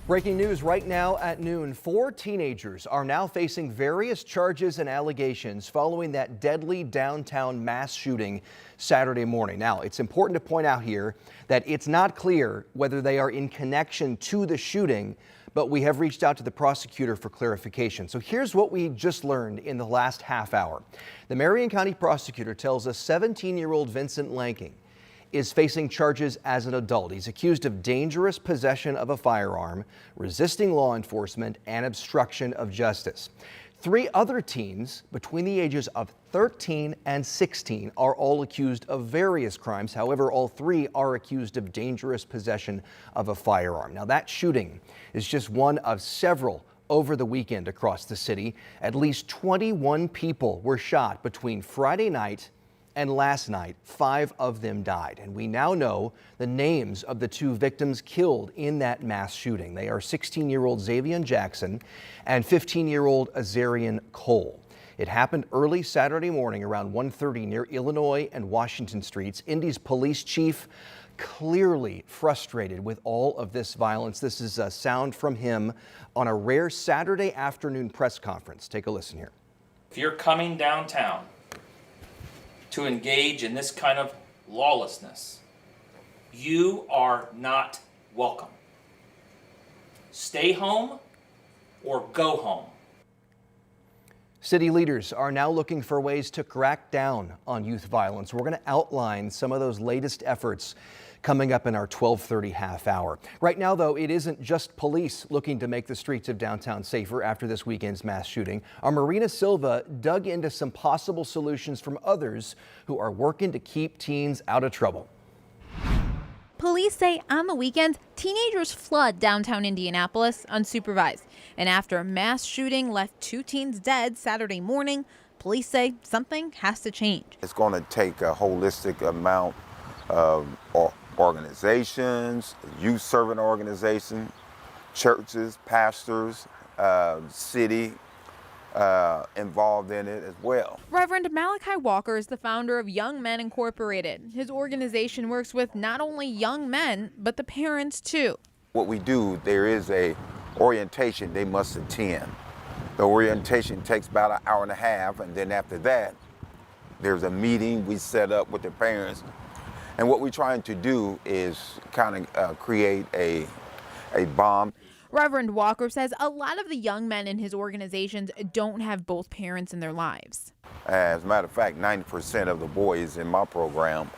Breaking news right now at noon. 4 teenagers are now facing various charges and allegations following that deadly downtown mass shooting Saturday morning. Now, it's important to point out here that it's not clear whether they are in connection to the shooting, but we have reached out to the prosecutor for clarification. So here's what we just learned in the last half hour. The Marion County prosecutor tells us 17-year-old Vincent Lanking is facing charges as an adult. He's accused of dangerous possession of a firearm, resisting law enforcement, and obstruction of justice. 3 other teens between the ages of 13 and 16 are all accused of various crimes. However, all 3 are accused of dangerous possession of a firearm. Now, that shooting is just one of several over the weekend across the city. At least 21 people were shot between Friday night and last night. 5 of them died, and we now know the names of the 2 victims killed in that mass shooting. They are 16-year-old Xavier Jackson and 15-year-old Azarian Cole. It happened early Saturday morning around 1:30 near Illinois and Washington Streets. Indy's police chief clearly frustrated with all of this violence. This is a sound from him on a rare Saturday afternoon press conference. Take a listen here. If you're coming downtown to engage in this kind of lawlessness, you are not welcome. Stay home or go home. City leaders are now looking for ways to crack down on youth violence. We're going to outline some of those latest efforts coming up in our 12:30 half hour. Right now, though, it isn't just police looking to make the streets of downtown safer after this weekend's mass shooting. Our Marina Silva dug into some possible solutions from others who are working to keep teens out of trouble. Police say on the weekends, teenagers flood downtown Indianapolis unsupervised. And after a mass shooting left 2 teens dead Saturday morning, police say something has to change. It's going to take a holistic amount of organizations, youth serving organizations, churches, pastors, city involved in it as well. Reverend Malachi Walker is the founder of Young Men Incorporated. His organization works with not only young men, but the parents too. What we do, there is a orientation they must attend. The orientation takes about an hour and a half, and then after that, there's a meeting we set up with the parents. And what we're trying to do is kind of create a bond. Reverend Walker says a lot of the young men in his organizations don't have both parents in their lives. As a matter of fact, 90% of the boys in my program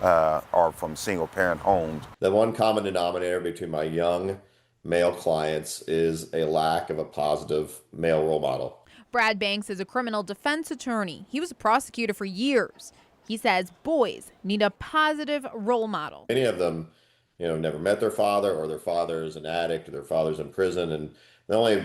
are from single parent homes. The one common denominator between my young male clients is a lack of a positive male role model. Brad Banks is a criminal defense attorney. He was a prosecutor for years. He says boys need a positive role model. Many of them, never met their father, or their father is an addict, or their father's in prison, and the only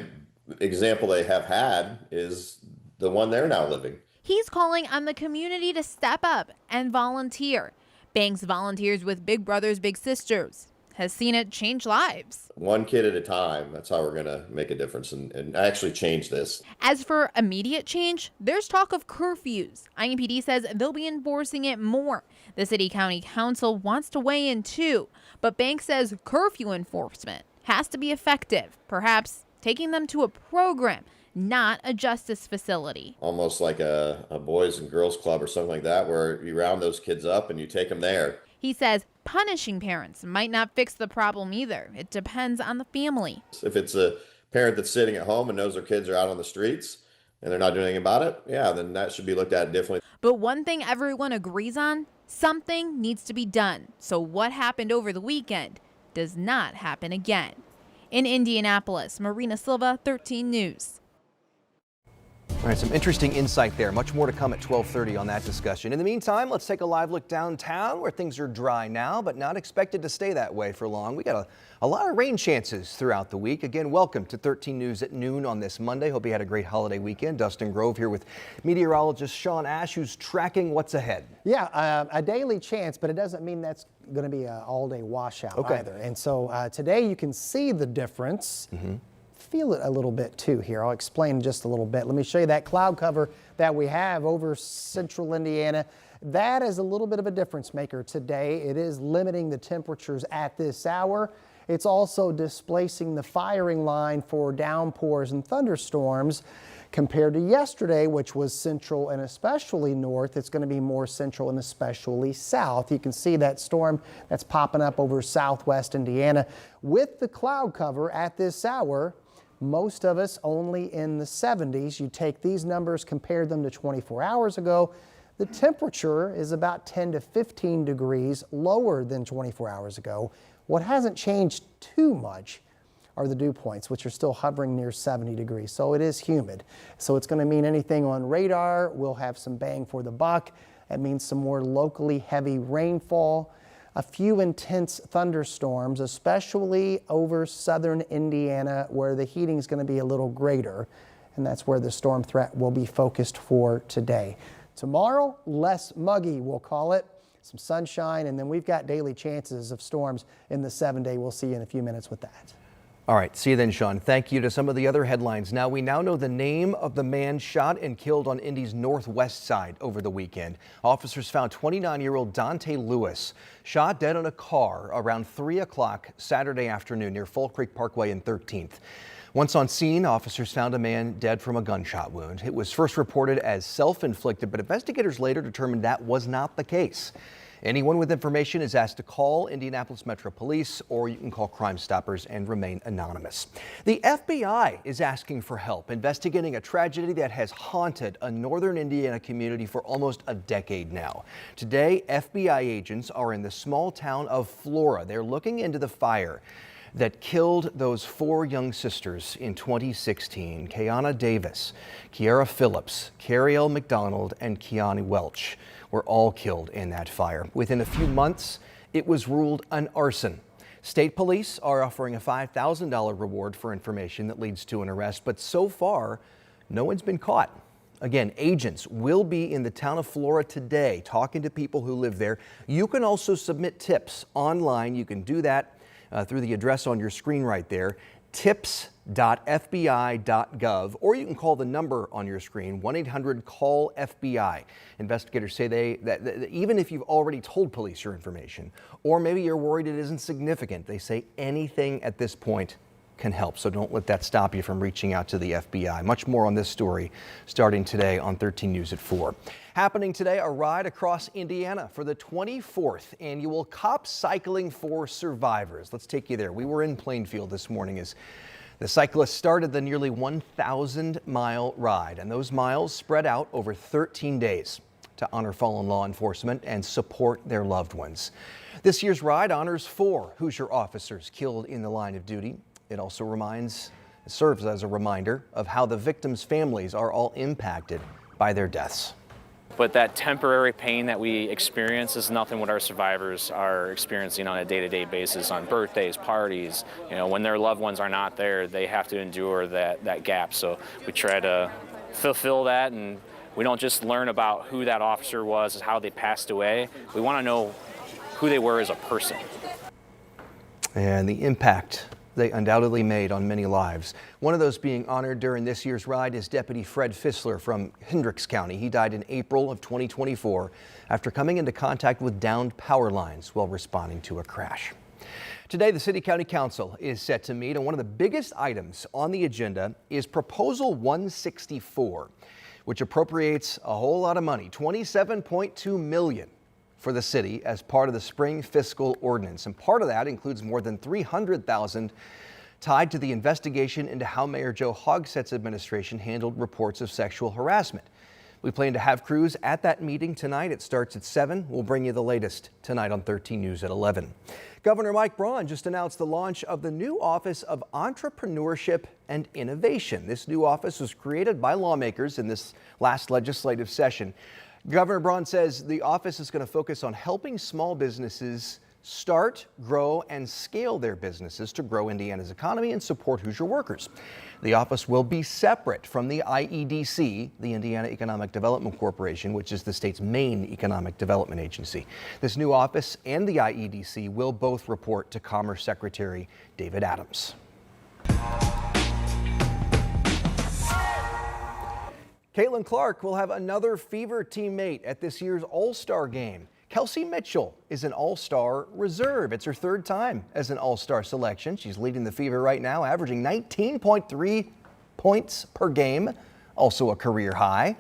example they have had is the one they're now living. He's calling on the community to step up and volunteer. Banks volunteers with Big Brothers Big Sisters, has seen it change lives. One kid at a time, that's how we're going to make a difference and actually change this. As for immediate change, there's talk of curfews. IMPD says they'll be enforcing it more. The City County Council wants to weigh in too, but Banks says curfew enforcement has to be effective, perhaps taking them to a program, not a justice facility. Almost like a boys and girls club or something like that, where you round those kids up and you take them there. He says punishing parents might not fix the problem either. It depends on the family. If it's a parent that's sitting at home and knows their kids are out on the streets and they're not doing anything about it, yeah, then that should be looked at differently. But one thing everyone agrees on, something needs to be done. So what happened over the weekend does not happen again. In Indianapolis, Marina Silva, 13 News. All right, some interesting insight there. Much more to come at 12:30 on that discussion. In the meantime, let's take a live look downtown where things are dry now, but not expected to stay that way for long. We got a lot of rain chances throughout the week. Again, welcome to 13 News at noon on this Monday. Hope you had a great holiday weekend. Dustin Grove here with meteorologist Sean Ash, who's tracking what's ahead. Yeah, a daily chance, but it doesn't mean that's going to be an all-day washout either. And so today you can see the difference. Feel it a little bit too here. I'll explain just a little bit. Let me show you that cloud cover that we have over central Indiana. That is a little bit of a difference maker today. It is limiting the temperatures at this hour. It's also displacing the firing line for downpours and thunderstorms. Compared to yesterday, which was central and especially north, it's going to be more central and especially south. You can see that storm that's popping up over southwest Indiana. With the cloud cover at this hour, most of us only in the 70s. You take these numbers, compare them to 24 hours ago, the temperature is about 10 to 15 degrees lower than 24 hours ago. What hasn't changed too much are the dew points, which are still hovering near 70 degrees. So it is humid. So it's going to mean anything on radar. We'll have some bang for the buck. That means some more locally heavy rainfall, a few intense thunderstorms, especially over southern Indiana, where the heating is going to be a little greater. And that's where the storm threat will be focused for today. Tomorrow, less muggy, we'll call it. Some sunshine, and then we've got daily chances of storms in the 7-day. We'll see you in a few minutes with that. All right, see you then, Sean. Thank you. To some of the other headlines. Now, we now know the name of the man shot and killed on Indy's northwest side over the weekend. Officers found 29-year-old Dante Lewis shot dead in a car around 3 o'clock Saturday afternoon near Fall Creek Parkway and 13th. Once on scene, officers found a man dead from a gunshot wound. It was first reported as self-inflicted, but investigators later determined that was not the case. Anyone with information is asked to call Indianapolis Metro Police, or you can call Crime Stoppers and remain anonymous. The FBI is asking for help investigating a tragedy that has haunted a northern Indiana community for almost a decade now. Today, FBI agents are in the small town of Flora. They're looking into the fire that killed those 4 young sisters in 2016, Kayana Davis, Kiara Phillips, Carrie McDonald, and Kiani Welch were all killed in that fire. Within a few months, it was ruled an arson. State police are offering a $5,000 reward for information that leads to an arrest, but so far, no one's been caught. Again, agents will be in the town of Flora today talking to people who live there. You can also submit tips online. You can do that through the address on your screen right there, tips.fbi.gov, or you can call the number on your screen, 1-800-CALL-FBI. Investigators say that even if you've already told police your information, or maybe you're worried it isn't significant, they say anything at this point can help. So don't let that stop you from reaching out to the FBI. Much more on this story starting today on 13 News at 4. Happening today, a ride across Indiana for the 24th annual Cop Cycling for Survivors. Let's take you there. We were in Plainfield this morning as the cyclists started the nearly 1,000-mile ride, and those miles spread out over 13 days to honor fallen law enforcement and support their loved ones. This year's ride honors 4 Hoosier officers killed in the line of duty. It also serves as a reminder of how the victims' families are all impacted by their deaths. But that temporary pain that we experience is nothing what our survivors are experiencing on a day-to-day basis on birthdays, parties. You know, when their loved ones are not there, they have to endure that gap. So we try to fulfill that, and we don't just learn about who that officer was, how they passed away. We want to know who they were as a person. And the impact they undoubtedly made on many lives. One of those being honored during this year's ride is Deputy Fred Fissler from Hendricks County. He died in April of 2024 after coming into contact with downed power lines while responding to a crash. Today, the City County Council is set to meet, and one of the biggest items on the agenda is Proposal 164, which appropriates a whole lot of money, $27.2 million. For the city as part of the spring fiscal ordinance. And part of that includes more than $300,000 tied to the investigation into how Mayor Joe Hogsett's administration handled reports of sexual harassment. We plan to have crews at that meeting tonight. It starts at 7. We'll bring you the latest tonight on 13 News at 11. Governor Mike Braun just announced the launch of the new Office of Entrepreneurship and Innovation. This new office was created by lawmakers in this last legislative session. Governor Braun says the office is going to focus on helping small businesses start, grow, and scale their businesses to grow Indiana's economy and support Hoosier workers. The office will be separate from the IEDC, the Indiana Economic Development Corporation, which is the state's main economic development agency. This new office and the IEDC will both report to Commerce Secretary David Adams. Caitlin Clark will have another Fever teammate at this year's All-Star game. Kelsey Mitchell is an All-Star reserve. It's her third time as an All-Star selection. She's leading the Fever right now, averaging 19.3 points per game, also a career high.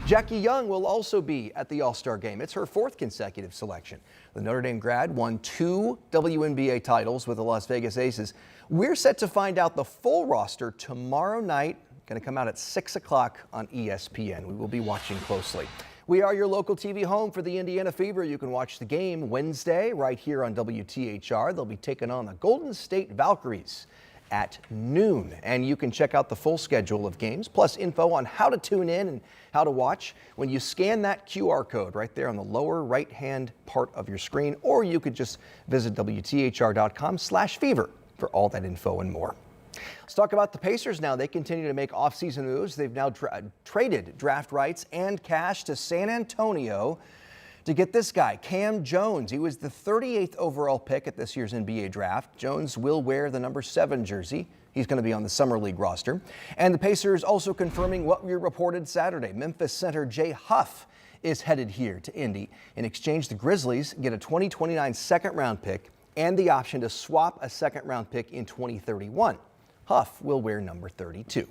Jackie Young will also be at the All-Star game. It's her fourth consecutive selection. The Notre Dame grad won 2 WNBA titles with the Las Vegas Aces. We're set to find out the full roster tomorrow night. Going to come out at 6 o'clock on ESPN. We will be watching closely. We are your local TV home for the Indiana Fever. You can watch the game Wednesday right here on WTHR. They'll be taking on the Golden State Valkyries at noon. And you can check out the full schedule of games, plus info on how to tune in and how to watch when you scan that QR code right there on the lower right-hand part of your screen, or you could just visit WTHR.com/fever for all that info and more. Let's talk about the Pacers now. They continue to make offseason moves. They've now traded draft rights and cash to San Antonio to get this guy, Cam Jones. He was the 38th overall pick at this year's NBA draft. Jones will wear the number 7 jersey. He's going to be on the Summer League roster. And the Pacers also confirming what we reported Saturday. Memphis center Jay Huff is headed here to Indy. In exchange, the Grizzlies get a 2029 second-round pick and the option to swap a second-round pick in 2031. Huff will wear number 32.